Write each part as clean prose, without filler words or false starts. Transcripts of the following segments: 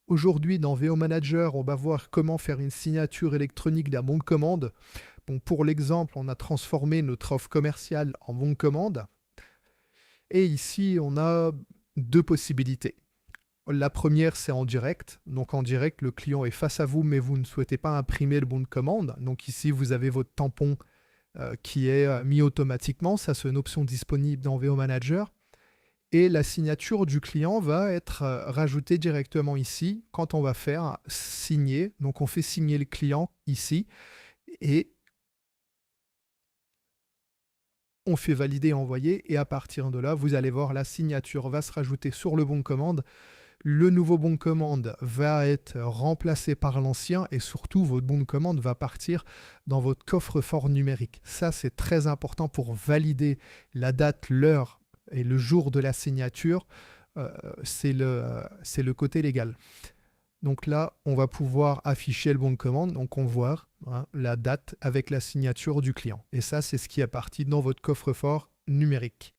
Aujourd'hui, dans VO Manager, on va voir comment faire une signature électronique d'un bon de commande. Bon, pour l'exemple, on a transformé notre offre commerciale en bon de commande. Et ici, on a deux possibilités. La première, c'est en direct. Donc en direct, le client est face à vous, mais vous ne souhaitez pas imprimer le bon de commande. Donc ici, vous avez votre tampon qui est mis automatiquement. Ça, c'est une option disponible dans VO Manager. Et la signature du client va être rajoutée directement ici quand on va faire signer. Donc on fait signer le client ici et on fait valider et envoyer. Et à partir de là, vous allez voir la signature va se rajouter sur le bon de commande. Le nouveau bon de commande va être remplacé par l'ancien et surtout votre bon de commande va partir dans votre coffre-fort numérique. Ça, c'est très important pour valider la date, l'heure et le jour de la signature. C'est le côté légal. Donc là, on va pouvoir afficher le bon de commande. Donc on voit la date avec la signature du client. Et ça, c'est ce qui est parti dans votre coffre-fort numérique.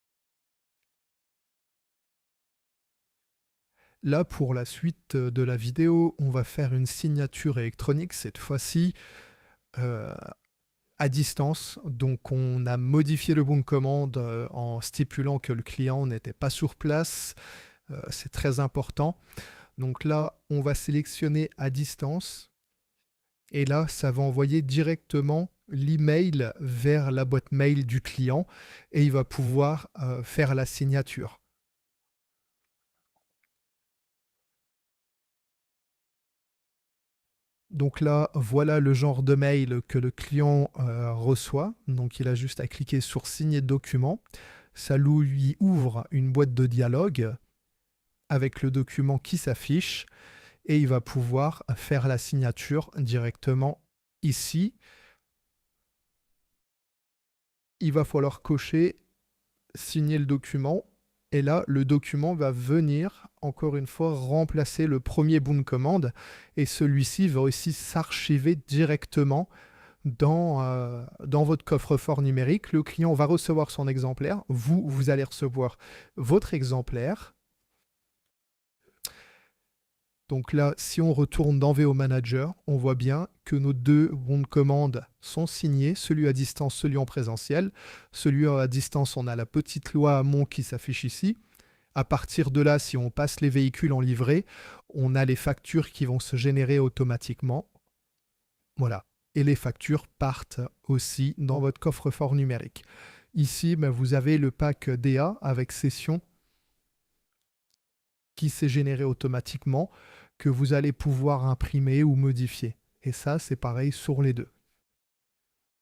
Là, pour la suite de la vidéo, on va faire une signature électronique, cette fois-ci euh, à distance. Donc, on a modifié le bon de commande en stipulant que le client n'était pas sur place. C'est très important. Donc là, on va sélectionner à distance. Et là, ça va envoyer directement l'email vers la boîte mail du client et il va pouvoir faire la signature. Donc là, voilà le genre de mail que le client reçoit. Donc il a juste à cliquer sur signer document. Ça lui ouvre une boîte de dialogue avec le document qui s'affiche et il va pouvoir faire la signature directement ici. Il va falloir cocher signer le document et là, le document va venir, encore une fois, remplacer le premier bon de commande et celui-ci va aussi s'archiver directement dans votre coffre-fort numérique. Le client va recevoir son exemplaire. Vous allez recevoir votre exemplaire. Donc là, si on retourne dans VO Manager, on voit bien que nos deux bons de commande sont signés, celui à distance, celui en présentiel. Celui à distance, on a la petite loi AMON qui s'affiche ici. À partir de là, si on passe les véhicules en livrée, on a les factures qui vont se générer automatiquement. Voilà. Et les factures partent aussi dans votre coffre-fort numérique. Ici, ben, vous avez le pack DA avec session qui s'est généré automatiquement, que vous allez pouvoir imprimer ou modifier. Et ça, c'est pareil sur les deux.